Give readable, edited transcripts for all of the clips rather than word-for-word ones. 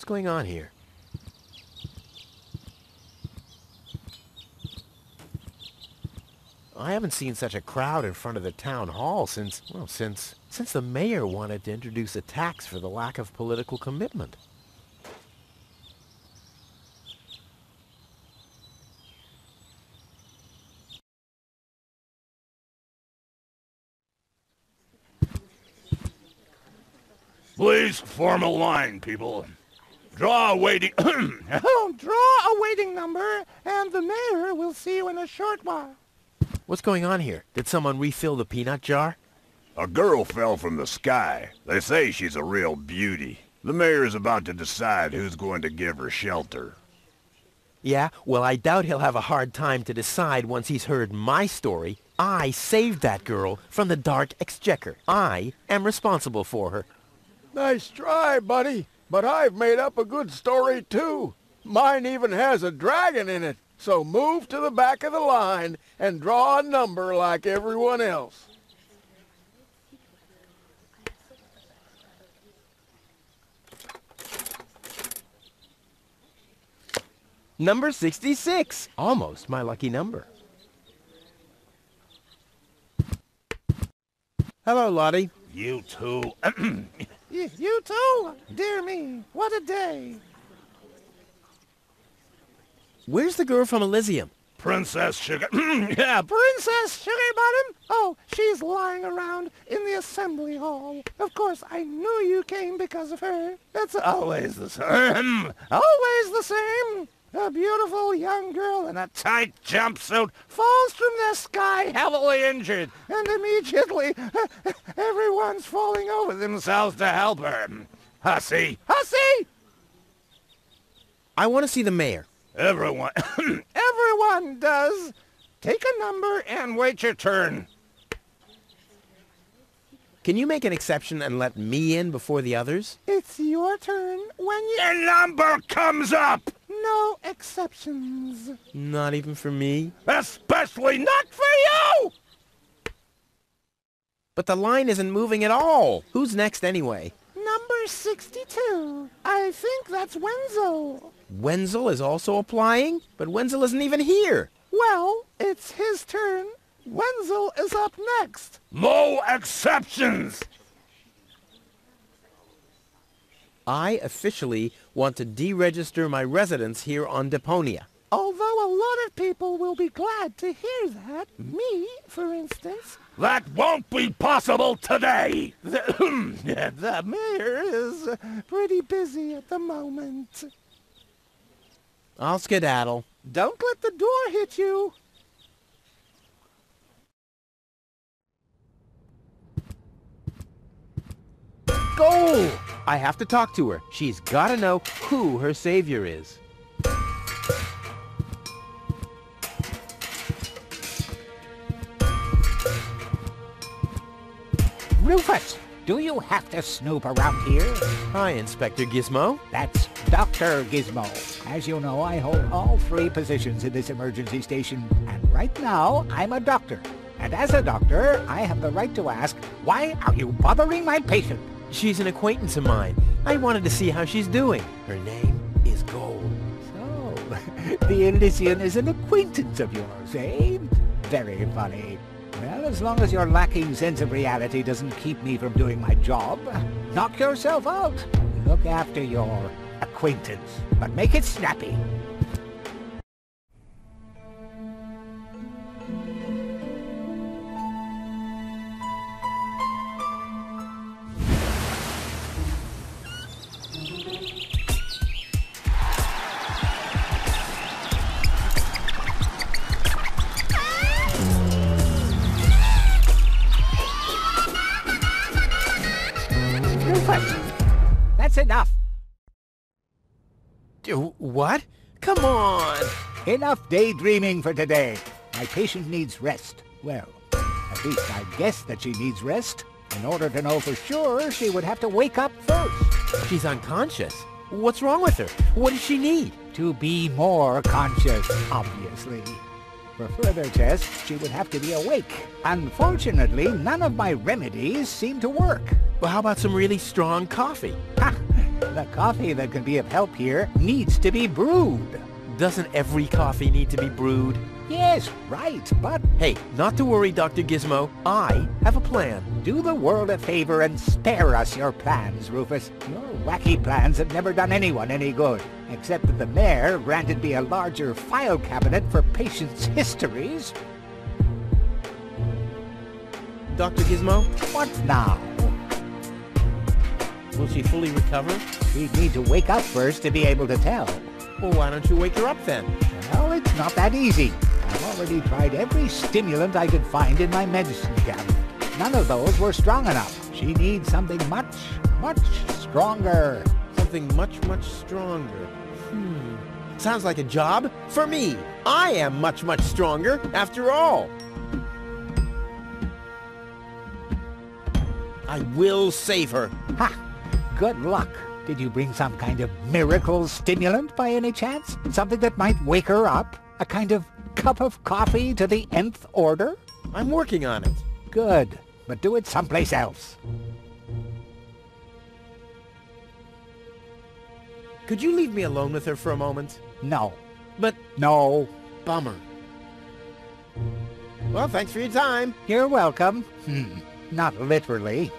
What's going on here? I haven't seen such a crowd in front of the town hall since the mayor wanted to introduce a tax for the lack of political commitment. Please form a line, people. Draw a waiting... Oh, draw a waiting number, and the mayor will see you in a short while. What's going on here? Did someone refill the peanut jar? A girl fell from the sky. They say she's a real beauty. The mayor is about to decide who's going to give her shelter. Yeah, well, I doubt he'll have a hard time to decide once he's heard my story. I saved that girl from the dark exchequer. I am responsible for her. Nice try, buddy. But I've made up a good story, too. Mine even has a dragon in it. So move to the back of the line and draw a number like everyone else. Number 66. Almost my lucky number. Hello, Lottie. You too. You too? Dear me, what a day. Where's the girl from Elysium? Princess Sugar... Yeah, Princess Sugar Bottom? Oh, she's lying around in the assembly hall. Of course, I knew you came because of her. It's always the same. Always the same. A beautiful young girl in a tight jumpsuit falls from the sky heavily injured, and immediately everyone's falling over themselves to help her. Hussy! Hussy! I want to see the mayor. Everyone... Everyone does. Take a number and wait your turn. Can you make an exception and let me in before the others? It's your turn when Your number comes up! No exceptions. Not even for me? Especially not for you! But the line isn't moving at all. Who's next anyway? Number 62. I think that's Wenzel. Wenzel is also applying? But Wenzel isn't even here. Well, it's his turn. Wenzel is up next. No exceptions! I officially want to deregister my residence here on Deponia. Although a lot of people will be glad to hear that. Me, for instance. That won't be possible today! The mayor is pretty busy at the moment. I'll skedaddle. Don't let the door hit you. Goal! I have to talk to her. She's got to know who her savior is. Rufus, do you have to snoop around here? Hi, Inspector Gizmo. That's Dr. Gizmo. As you know, I hold all three positions in this emergency station, and right now, I'm a doctor. And as a doctor, I have the right to ask, why are you bothering my patient? She's an acquaintance of mine. I wanted to see how she's doing. Her name is Gold. So, the Elysian is an acquaintance of yours, eh? Very funny. Well, as long as your lacking sense of reality doesn't keep me from doing my job, knock yourself out. Look after your acquaintance, but make it snappy. That's enough. What? Come on! Enough daydreaming for today. My patient needs rest. Well, at least I guess that she needs rest. In order to know for sure, she would have to wake up first. She's unconscious. What's wrong with her? What does she need? To be more conscious, obviously. For further tests, she would have to be awake. Unfortunately, none of my remedies seem to work. Well, how about some really strong coffee? Ha! The coffee that can be of help here needs to be brewed. Doesn't every coffee need to be brewed? Yes, right, but Hey, not to worry, Dr. Gizmo. I have a plan. do the world a favor and spare us your plans, Rufus. Your wacky plans have never done anyone any good, except that the mayor granted me a larger file cabinet for patients' histories. Dr. Gizmo, What now? will she fully recover? We'd need to wake up first to be able to tell. Well, why don't you wake her up then? Well, it's not that easy. I've already tried every stimulant I could find in my medicine cabinet. None of those were strong enough. She needs something much, much stronger. Something much, much stronger. Sounds like a job for me. I am much, much stronger, after all. I will save her. Ha! Good luck. Did you bring some kind of miracle stimulant by any chance? Something that might wake her up? A kind of cup of coffee to the nth order? I'm working on it. Good, but do it someplace else. Could you leave me alone with her for a moment? No. But, No. bummer. Well, thanks for your time. You're welcome. Not literally.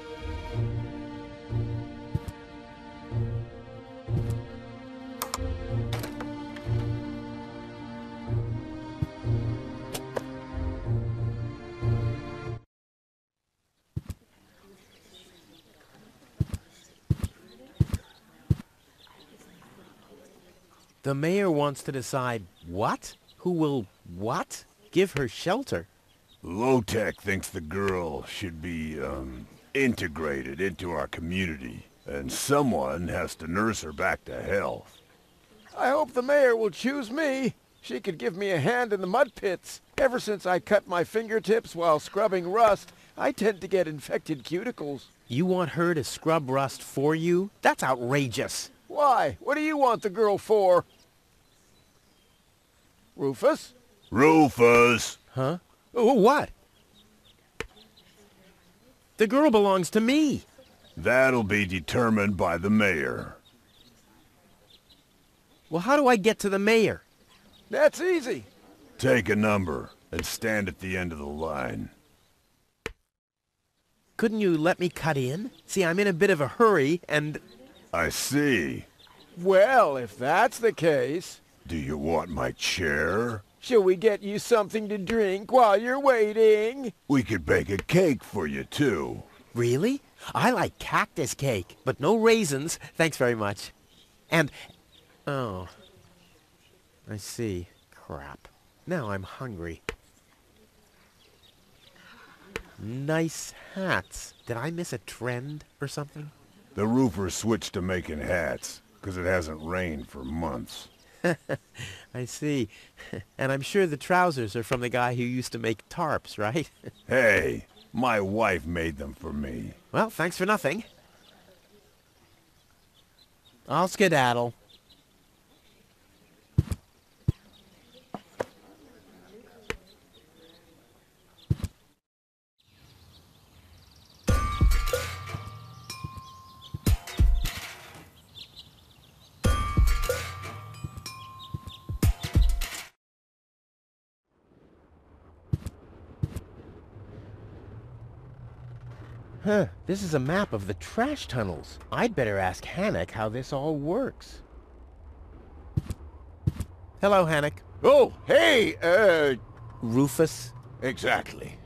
The mayor wants to decide what? Who will what? Give her shelter. Low-Tech thinks the girl should be, integrated into our community, and someone has to nurse her back to health. I hope the mayor will choose me. She could give me a hand in the mud pits. Ever since I cut my fingertips while scrubbing rust, I tend to get infected cuticles. You want her to scrub rust for you? That's outrageous. Why? What do you want the girl for? Rufus? Rufus! Huh? Oh, what? The girl belongs to me. That'll be determined by the mayor. Well, how do I get to the mayor? That's easy. Take a number and stand at the end of the line. Couldn't you let me cut in? See, I'm in a bit of a hurry, and... I see. Well, if that's the case, Do you want my chair? shall we get you something to drink while you're waiting? We could bake a cake for you, too. Really? I like cactus cake, but no raisins. Thanks very much. And... oh. I see. Crap. Now I'm hungry. Nice hats. Did I miss a trend or something? The roofer switched to making hats, 'cause it hasn't rained for months. I see. And I'm sure the trousers are from the guy who used to make tarps, right? Hey, my wife made them for me. Well, thanks for nothing. I'll skedaddle. Huh, this is a map of the trash tunnels. I'd better ask Hannock how this all works. Hello, Hannock. Oh, hey, Rufus, exactly.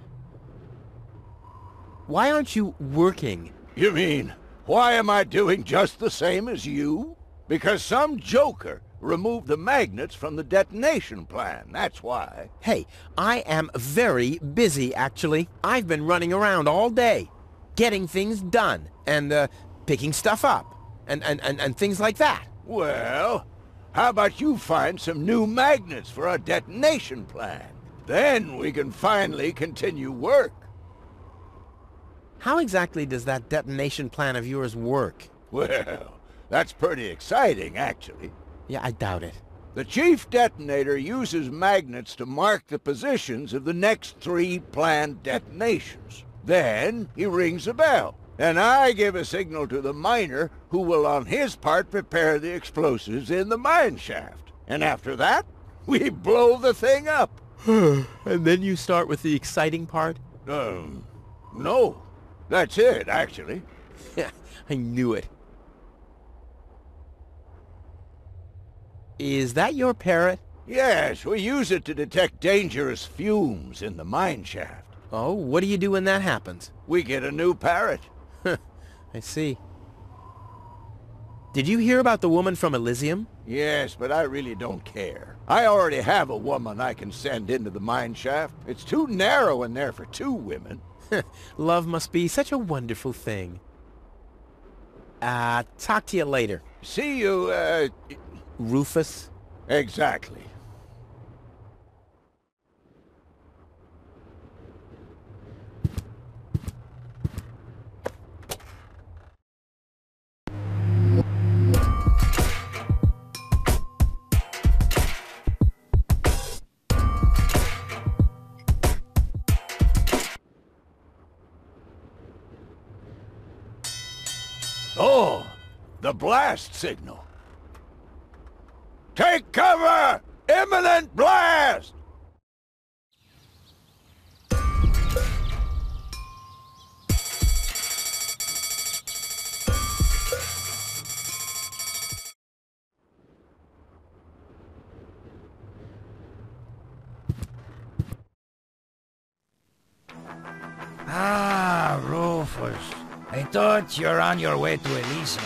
why aren't you working? You mean, why am I doing just the same as you? Because some joker removed the magnets from the detonation plan, that's why. Hey, I am very busy, actually. I've been running around all day, getting things done, and, picking stuff up, and things like that. Well, how about you find some new magnets for our detonation plan? Then we can finally continue work. How exactly does that detonation plan of yours work? Well, that's pretty exciting, actually. Yeah, I doubt it. The chief detonator uses magnets to mark the positions of the next 3 planned detonations. Then he rings a bell, and I give a signal to the miner who who will on his part prepare the explosives in the mine shaft. And after that, we blow the thing up. And then you start with the exciting part? No. That's it, actually. I knew it. Is that your parrot? Yes, we use it to detect dangerous fumes in the mine shaft. Oh, what do you do when that happens? We get a new parrot. I see. Did you hear about the woman from Elysium? Yes, but I really don't care. I already have a woman I can send into the mine shaft. It's too narrow in there for 2 women. Love must be such a wonderful thing. Talk to you later. See you, Rufus? Exactly. Oh, the blast signal. Take cover! Imminent blast! Ah, Rufus. I thought you're on your way to Elysium.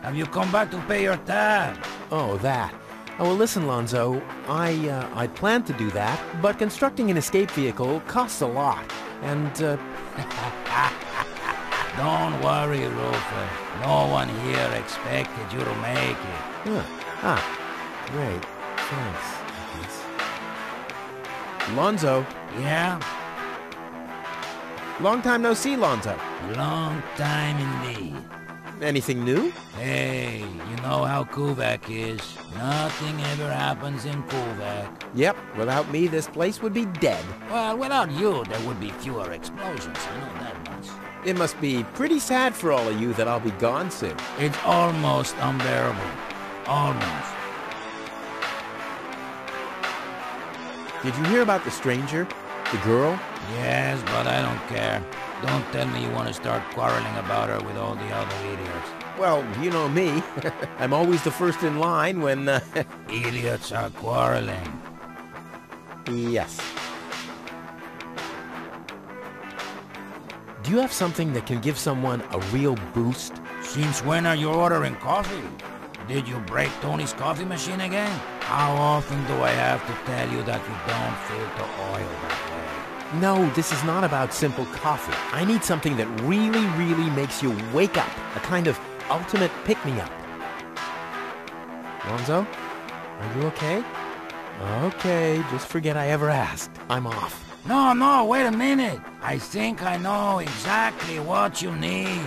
Have you come back to pay your tab? Oh, that. Oh, well, listen, Lonzo. I planned to do that, but constructing an escape vehicle costs a lot. And, Don't worry, Rufus. No one here expected you to make it. Great. Thanks. Lonzo. Yeah? Long time no see, Lonzo. Long time indeed. Anything new? Hey, you know how Kuvak is. Nothing ever happens in Kuvak. Yep. Without me, this place would be dead. Well, without you, there would be fewer explosions. I know that much. It must be pretty sad for all of you that I'll be gone soon. It's almost unbearable. Almost. Did you hear about the stranger? The girl? Yes, but I don't care. Don't tell me you want to start quarreling about her with all the other idiots. Well, you know me. I'm always the first in line when, Idiots are quarreling. Yes. Do you have something that can give someone a real boost? Since when are you ordering coffee? Did you break Tony's coffee machine again? How often do I have to tell you that you don't filter oil that way? No, this is not about simple coffee. I need something that really, really makes you wake up. A kind of ultimate pick-me-up. Lonzo? Are you okay? Okay, just forget I ever asked. I'm off. No, wait a minute. I think I know exactly what you need.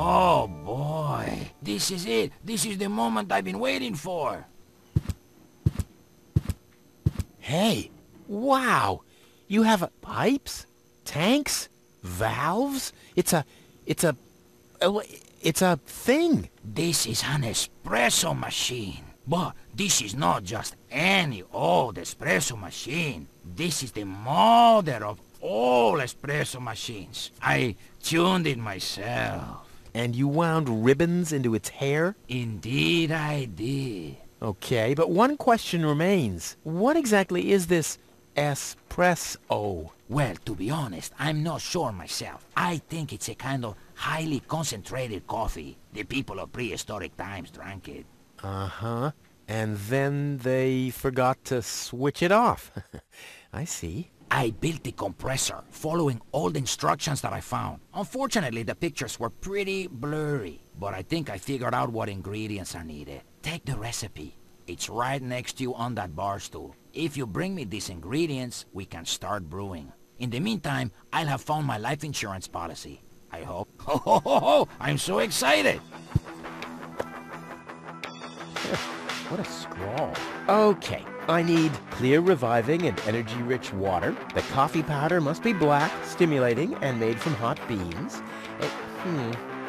Oh boy, this is it. This is the moment I've been waiting for. Hey, wow! You have pipes? Tanks? Valves? It's a thing. This is an espresso machine. But this is not just any old espresso machine. This is the mother of all espresso machines. I tuned it myself. And you wound ribbons into its hair? Indeed I did. Okay, but one question remains. What exactly is this espresso? Well, to be honest, I'm not sure myself. I think it's a kind of highly concentrated coffee. The people of prehistoric times drank it. Uh-huh. And then they forgot to switch it off. I see. I built the compressor, following old instructions that I found. Unfortunately, the pictures were pretty blurry, but I think I figured out what ingredients are needed. Take the recipe. It's right next to you on that bar stool. If you bring me these ingredients, we can start brewing. In the meantime, I'll have found my life insurance policy. I hope. Ho, ho, ho, ho! I'm so excited! What a scrawl. Okay, I need clear, reviving, and energy-rich water. The coffee powder must be black, stimulating, and made from hot beans.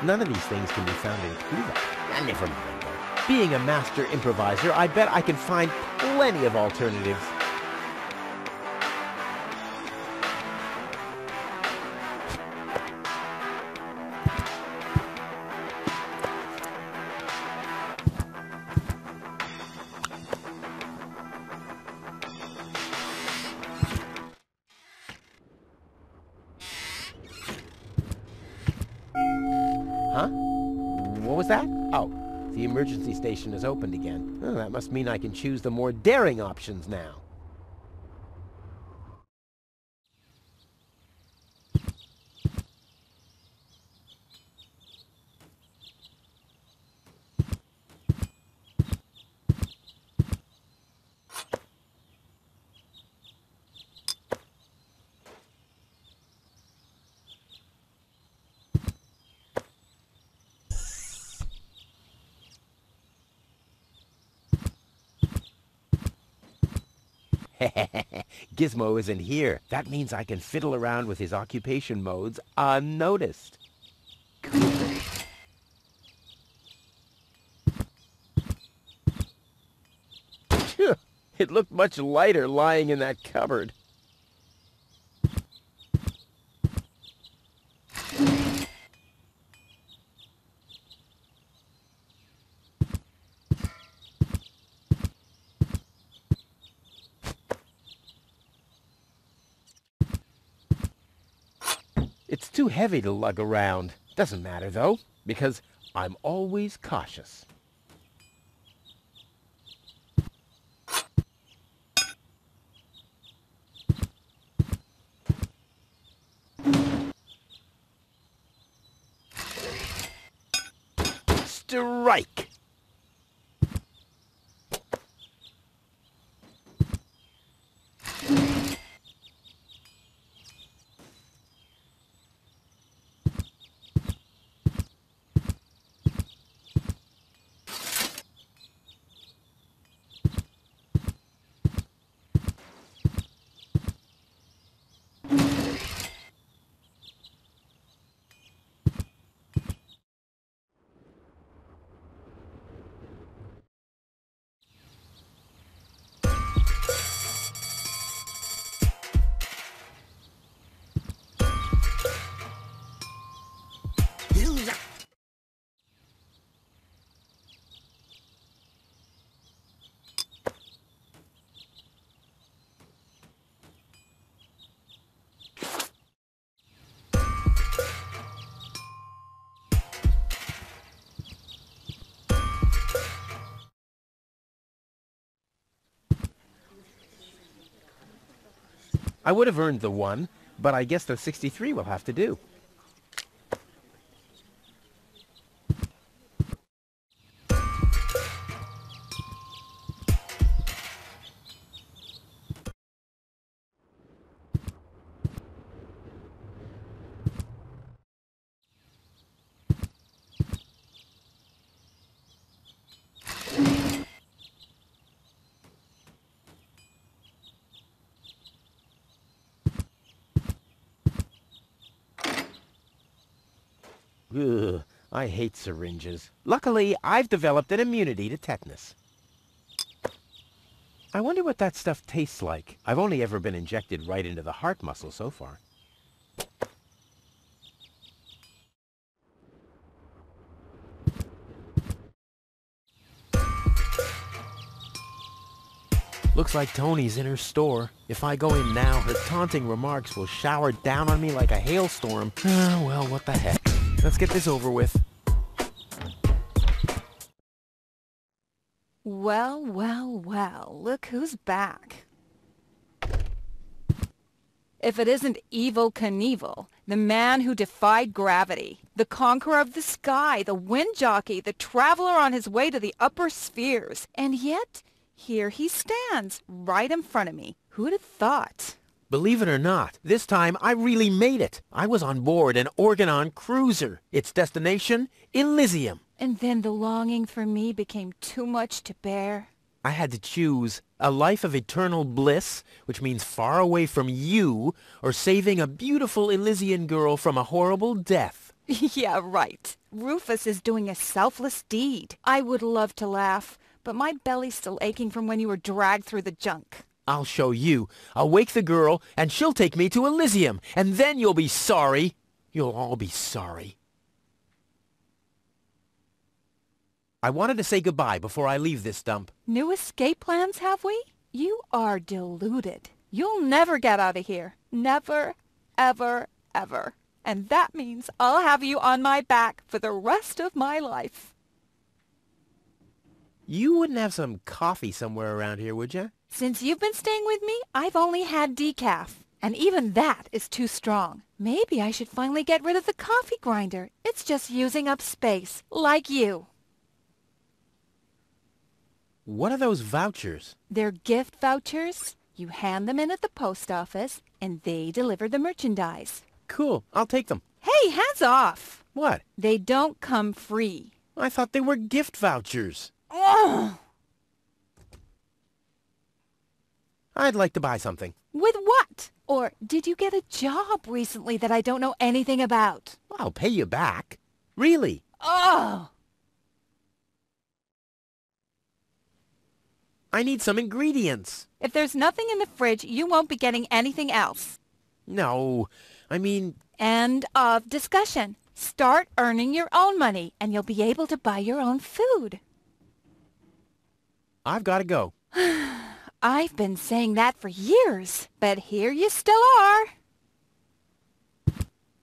None of these things can be found in Cuba. Never mind, though. Being a master improviser, I bet I can find plenty of alternatives. Huh? What was that? Oh, the emergency station is opened again. Oh, that must mean I can choose the more daring options now. Gizmo isn't here. That means I can fiddle around with his occupation modes unnoticed. Cool. Phew, it looked much lighter lying in that cupboard. It's too heavy to lug around. Doesn't matter, though, because I'm always cautious. Strike! I would have earned the 1, but I guess the 63 will have to do. Ugh, I hate syringes. Luckily, I've developed an immunity to tetanus. I wonder what that stuff tastes like. I've only ever been injected right into the heart muscle so far. Looks like Tony's in her store. If I go in now, her taunting remarks will shower down on me like a hailstorm. Well, what the heck. Let's get this over with. Well, well, well, look who's back. If it isn't Evel Knievel, the man who defied gravity, the conqueror of the sky, the wind jockey, the traveler on his way to the upper spheres. And yet, here he stands, right in front of me. Who'd have thought? Believe it or not, this time I really made it. I was on board an Organon cruiser. Its destination, Elysium. And then the longing for me became too much to bear. I had to choose a life of eternal bliss, which means far away from you, or saving a beautiful Elysian girl from a horrible death. Yeah, right. Rufus is doing a selfless deed. I would love to laugh, but my belly's still aching from when you were dragged through the junk. I'll show you. I'll wake the girl, and she'll take me to Elysium, and then you'll be sorry. You'll all be sorry. I wanted to say goodbye before I leave this dump. New escape plans, have we? You are deluded. You'll never get out of here. Never, ever, ever. And that means I'll have you on my back for the rest of my life. You wouldn't have some coffee somewhere around here, would you? Since you've been staying with me, I've only had decaf. And even that is too strong. Maybe I should finally get rid of the coffee grinder. It's just using up space, like you. What are those vouchers? They're gift vouchers. You hand them in at the post office, and they deliver the merchandise. Cool, I'll take them. Hey, hands off! What? They don't come free. I thought they were gift vouchers. Ugh! I'd like to buy something. With what? Or did you get a job recently that I don't know anything about? I'll pay you back. Really? Oh! I need some ingredients. If there's nothing in the fridge, you won't be getting anything else. No, I mean... End of discussion. Start earning your own money, and you'll be able to buy your own food. I've got to go. I've been saying that for years, but here you still are.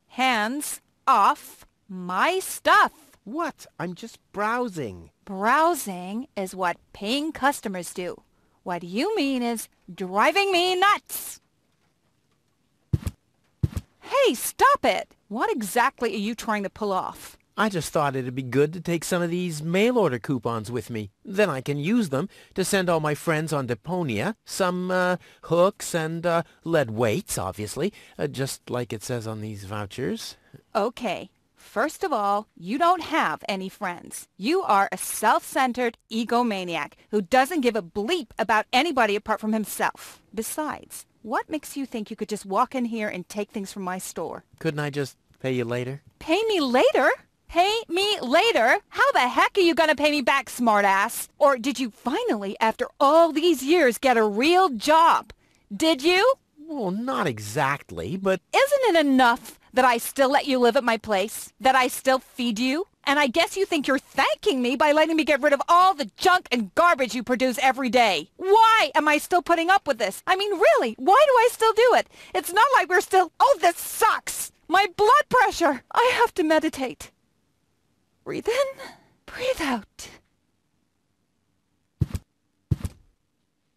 Hands off my stuff. What? I'm just browsing. Browsing is what paying customers do. What you mean is driving me nuts. Hey, stop it! What exactly are you trying to pull off? I just thought it'd be good to take some of these mail-order coupons with me. Then I can use them to send all my friends on Deponia some hooks and lead weights, obviously, just like it says on these vouchers. Okay. First of all, you don't have any friends. You are a self-centered egomaniac who doesn't give a bleep about anybody apart from himself. Besides, what makes you think you could just walk in here and take things from my store? Couldn't I just pay you later? Pay me later? Pay me later? How the heck are you gonna pay me back, smartass? Or did you finally, after all these years, get a real job? Did you? Well, not exactly, but... Isn't it enough that I still let you live at my place? That I still feed you? And I guess you think you're thanking me by letting me get rid of all the junk and garbage you produce every day. Why am I still putting up with this? I mean, really, why do I still do it? It's not like we're still... Oh, this sucks! My blood pressure! I have to meditate. Breathe in, breathe out.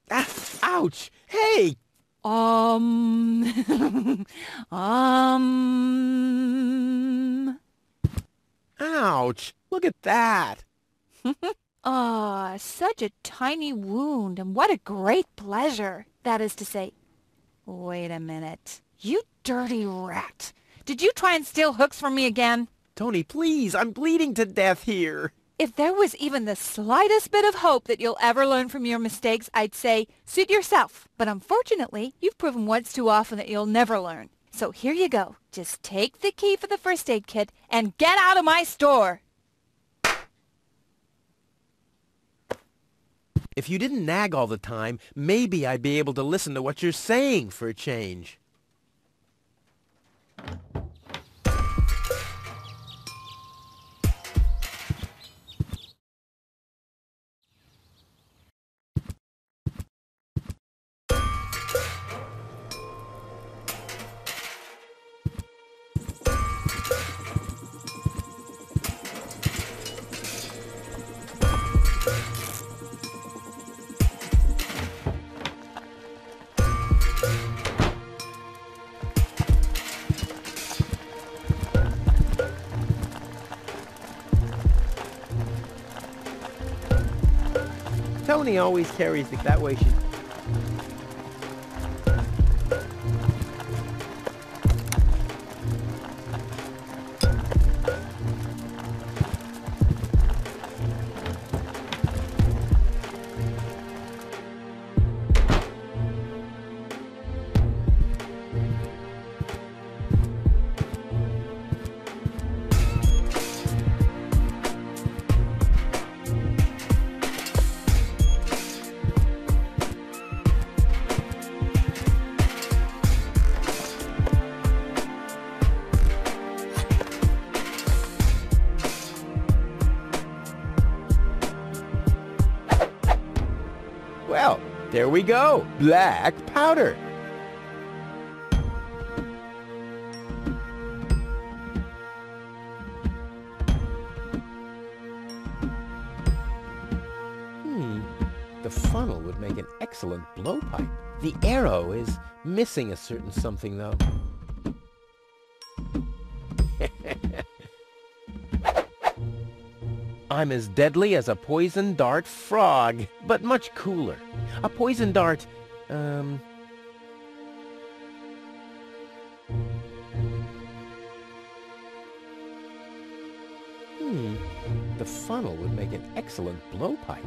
Ah, ouch! Hey! Ouch! Look at that! Ah, such a tiny wound, and what a great pleasure. That is to say... Wait a minute. You dirty rat. Did you try and steal hooks from me again? Tony, please, I'm bleeding to death here. If there was even the slightest bit of hope that you'll ever learn from your mistakes, I'd say, suit yourself. But unfortunately, you've proven once too often that you'll never learn. So here you go. Just take the key for the first aid kit and get out of my store. If you didn't nag all the time, maybe I'd be able to listen to what you're saying for a change. Tony always carries that way. Well, there we go. Black powder. The funnel would make an excellent blowpipe. The arrow is missing a certain something, though. I'm as deadly as a poison dart frog, but much cooler. A poison dart, The funnel would make an excellent blowpipe.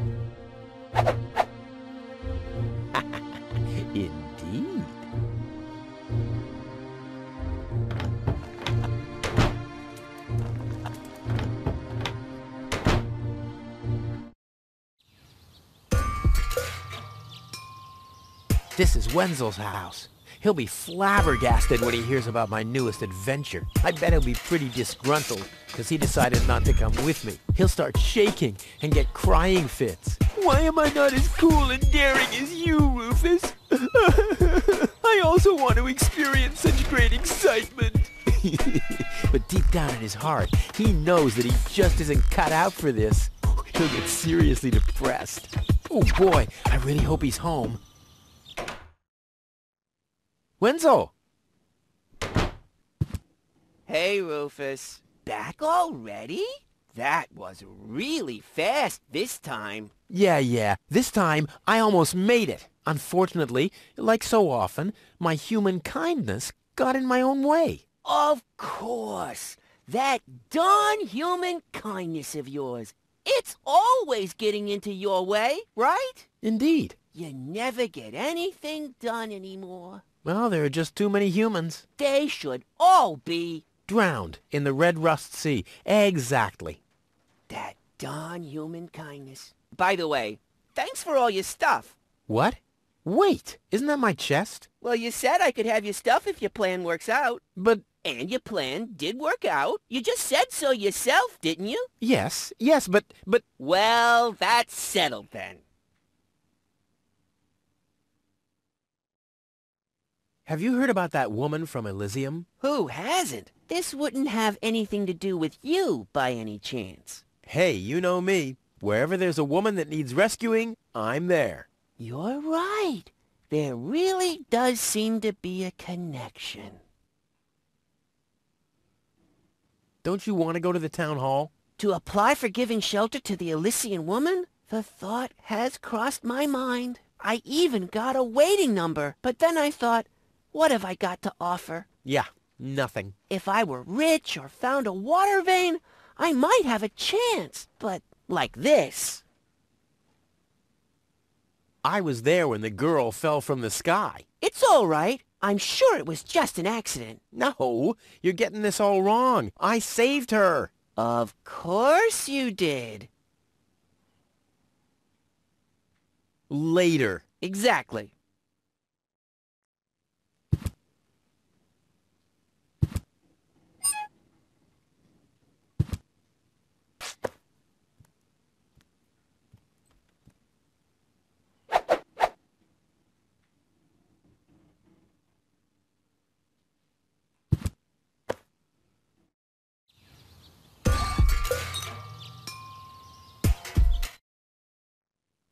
Indeed. This is Wenzel's house. He'll be flabbergasted when he hears about my newest adventure. I bet he'll be pretty disgruntled, because he decided not to come with me. He'll start shaking and get crying fits. Why am I not as cool and daring as you, Rufus? I also want to experience such great excitement. But deep down in his heart, he knows that he just isn't cut out for this. He'll get seriously depressed. Oh boy, I really hope he's home. Wenzel! Hey, Rufus. Back already? That was really fast this time. Yeah. This time, I almost made it. Unfortunately, like so often, my human kindness got in my own way. Of course. That darn human kindness of yours. It's always getting into your way, right? Indeed. You never get anything done anymore. Well, there are just too many humans. They should all be drowned in the Red Rust Sea. Exactly. that darn human kindness. By the way, thanks for all your stuff. What? Wait, isn't that my chest? Well, you said I could have your stuff if your plan works out. But... And your plan did work out. You just said so yourself, didn't you? Yes, but... Well, that's settled then. Have you heard about that woman from Elysium? Who hasn't? This wouldn't have anything to do with you, by any chance. Hey, you know me. Wherever there's a woman that needs rescuing, I'm there. You're right. There really does seem to be a connection. Don't you want to go to the town hall? To apply for giving shelter to the Elysian woman? The thought has crossed my mind. I even got a waiting number, but then I thought, what have I got to offer? Yeah, nothing. If I were rich or found a water vein, I might have a chance, but like this. I was there when the girl fell from the sky. It's all right. I'm sure it was just an accident. No, you're getting this all wrong. I saved her. Of course you did. Later. Exactly.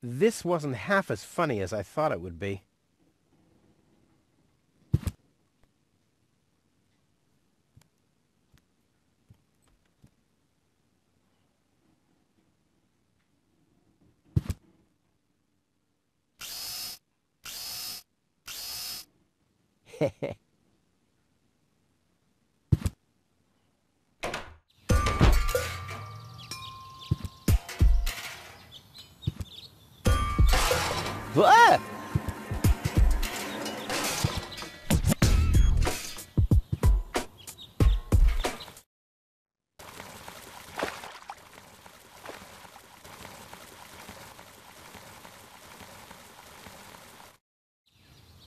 This wasn't half as funny as I thought it would be. Heh. Ah!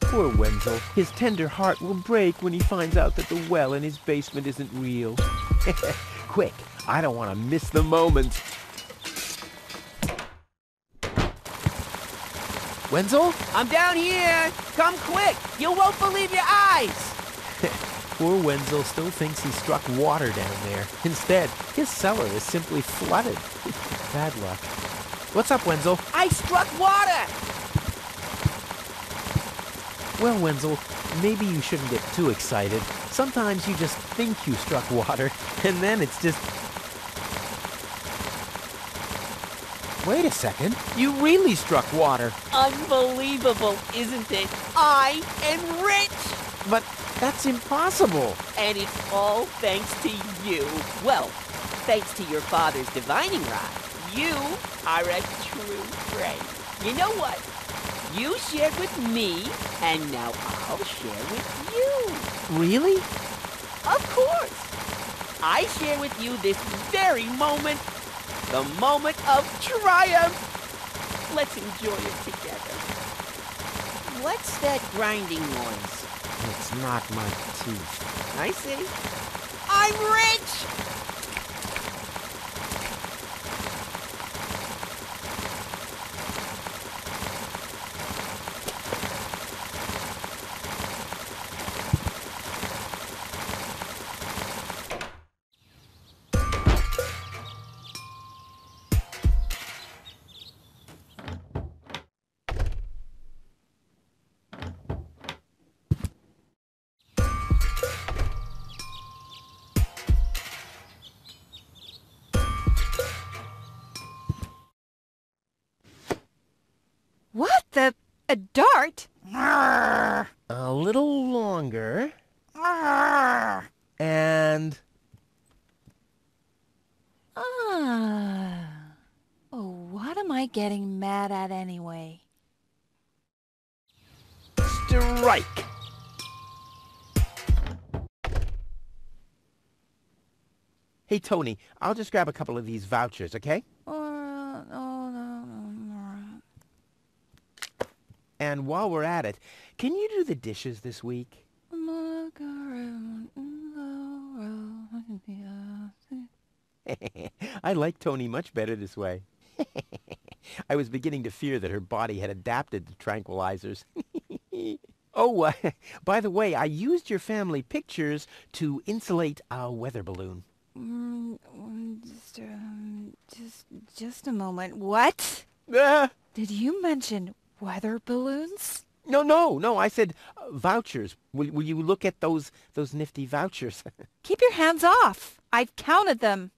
Poor Wenzel. His tender heart will break when he finds out that the well in his basement isn't real. Quick, I don't want to miss the moment. Wenzel? I'm down here. Come quick. You won't believe your eyes. Poor Wenzel still thinks he struck water down there. Instead, his cellar is simply flooded. Bad luck. What's up, Wenzel? I struck water. Well, Wenzel, maybe you shouldn't get too excited. Sometimes you just think you struck water, and then it's just... Wait a second. You really struck water. Unbelievable, isn't it? I am rich. But that's impossible. And it's all thanks to you. Well, thanks to your father's divining rod. You are a true friend. You know what? You shared with me, and now I'll share with you. Really? Of course. I share with you this very moment, the moment of triumph. Let's enjoy it together. What's that grinding noise? It's not my teeth. I see. I'm rich! What the? A dart? A little longer. And... Ah. Oh, what am I getting mad at anyway? strike! Hey, Tony, I'll just grab a couple of these vouchers, okay? And while we're at it, can you do the dishes this week? I like Tony much better this way. I was beginning to fear that her body had adapted to tranquilizers. Oh, by the way, I used your family pictures to insulate our weather balloon. Just a moment. What? Did you mention weather balloons? No. I said vouchers. Will you look at those nifty vouchers? Keep your hands off. I've counted them.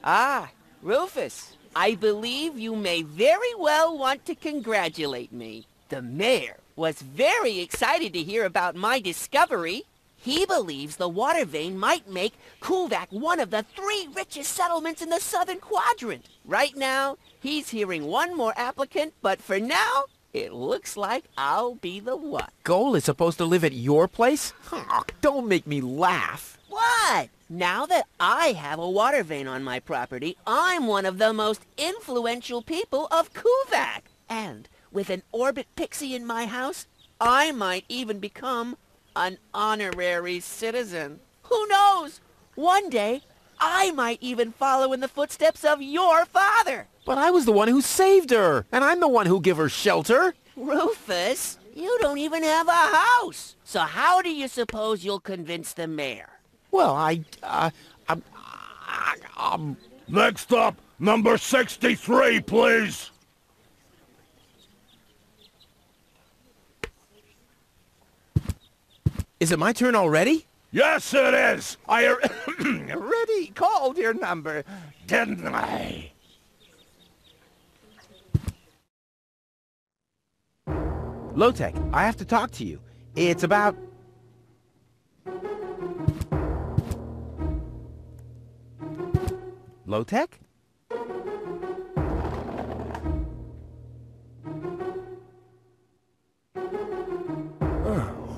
Ah, Rufus, I believe you may very well want to congratulate me. The mayor was very excited to hear about my discovery. He believes the water vein might make Kuvak one of the 3 richest settlements in the southern quadrant. Right now, he's hearing one more applicant, but for now, it looks like I'll be the one. Goal is supposed to live at your place? Oh, don't make me laugh. What? Now that I have a water vein on my property, I'm one of the most influential people of Kuvak. And with an orbit pixie in my house, I might even become an honorary citizen. Who knows? One day, I might even follow in the footsteps of your father. But I was the one who saved her, and I'm the one who gave her shelter. Rufus, you don't even have a house. So how do you suppose you'll convince the mayor? Well, Next up, number 63, please. Is it my turn already? Yes, it is. I Already called your number, didn't I? Low-Tech, I have to talk to you. It's about... Low-Tech?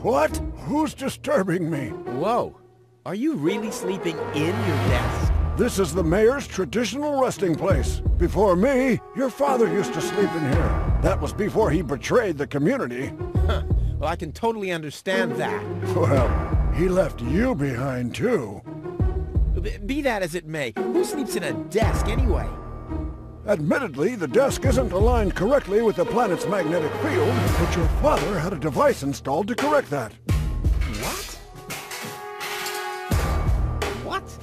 What? Who's disturbing me? Whoa. Are you really sleeping in your desk? This is the mayor's traditional resting place. Before me, your father used to sleep in here. That was before he betrayed the community. Well, I can totally understand that. Well, he left you behind, too. Be that as it may, who sleeps in a desk anyway? Admittedly, the desk isn't aligned correctly with the planet's magnetic field, but your father had a device installed to correct that. What? What?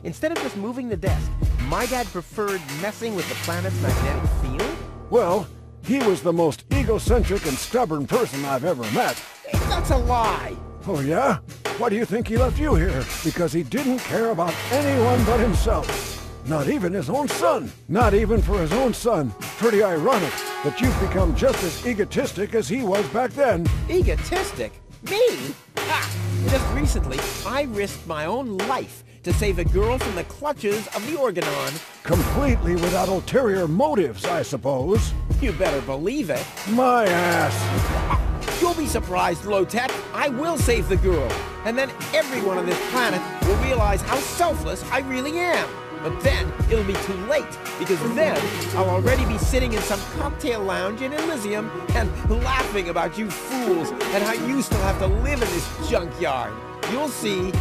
Instead of just moving the desk, my dad preferred messing with the planet's magnetic field? Well, he was the most egocentric and stubborn person I've ever met. Hey, that's a lie! Oh yeah? Why do you think he left you here? Because he didn't care about anyone but himself. Not even his own son. Not even for his own son. Pretty ironic that you've become just as egotistic as he was back then. Egotistic? Me? Ha! Just recently, I risked my own life to save a girl from the clutches of the Organon. Completely without ulterior motives, I suppose. You better believe it. My ass. You'll be surprised, Low-Tech. I will save the girl. And then everyone on this planet will realize how selfless I really am. But then it'll be too late, because then I'll already be sitting in some cocktail lounge in Elysium and laughing about you fools and how you still have to live in this junkyard. You'll see.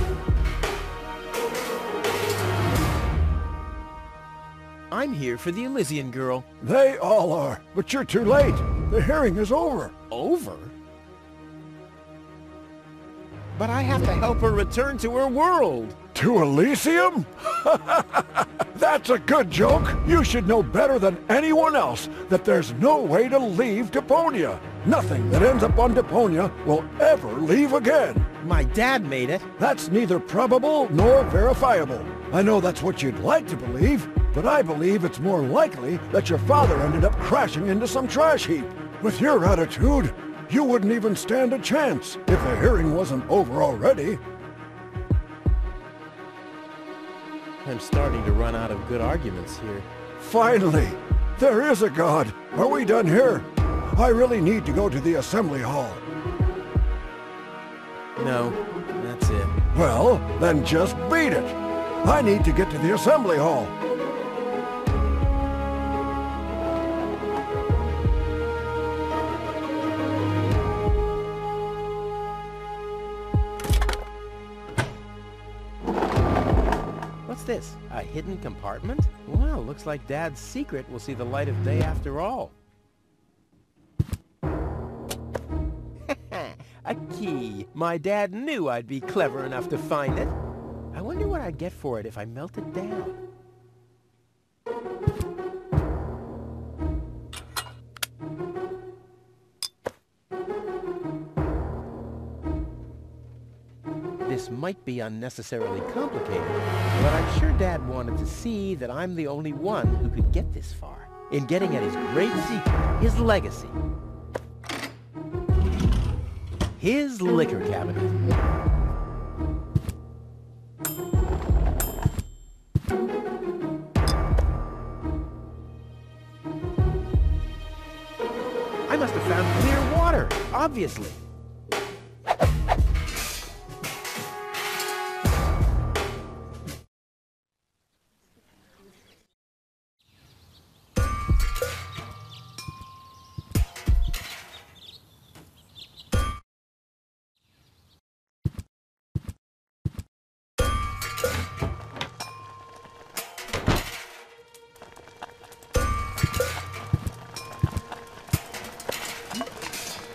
I'm here for the Elysian girl. They all are, but you're too late. The hearing is over. Over? But I have to help her return to her world. To Elysium? That's a good joke. You should know better than anyone else that there's no way to leave Deponia. Nothing that ends up on Deponia will ever leave again. My dad made it. That's neither probable nor verifiable. I know that's what you'd like to believe, but I believe it's more likely that your father ended up crashing into some trash heap. With your attitude, you wouldn't even stand a chance if the hearing wasn't over already. I'm starting to run out of good arguments here. Finally! There is a God! Are we done here? I really need to go to the assembly hall. No, that's it. Well, then just beat it! I need to get to the assembly hall. What's this? A hidden compartment? Well, looks like Dad's secret will see the light of day after all. A key. My dad knew I'd be clever enough to find it. I wonder what I'd get for it if I melt it down. This might be unnecessarily complicated, but I'm sure Dad wanted to see that I'm the only one who could get this far. In getting at his great secret, his legacy. His liquor cabinet. I must have found clear water, obviously.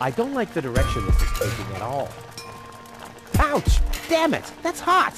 I don't like the direction this is taking at all. Ouch! Damn it! That's hot!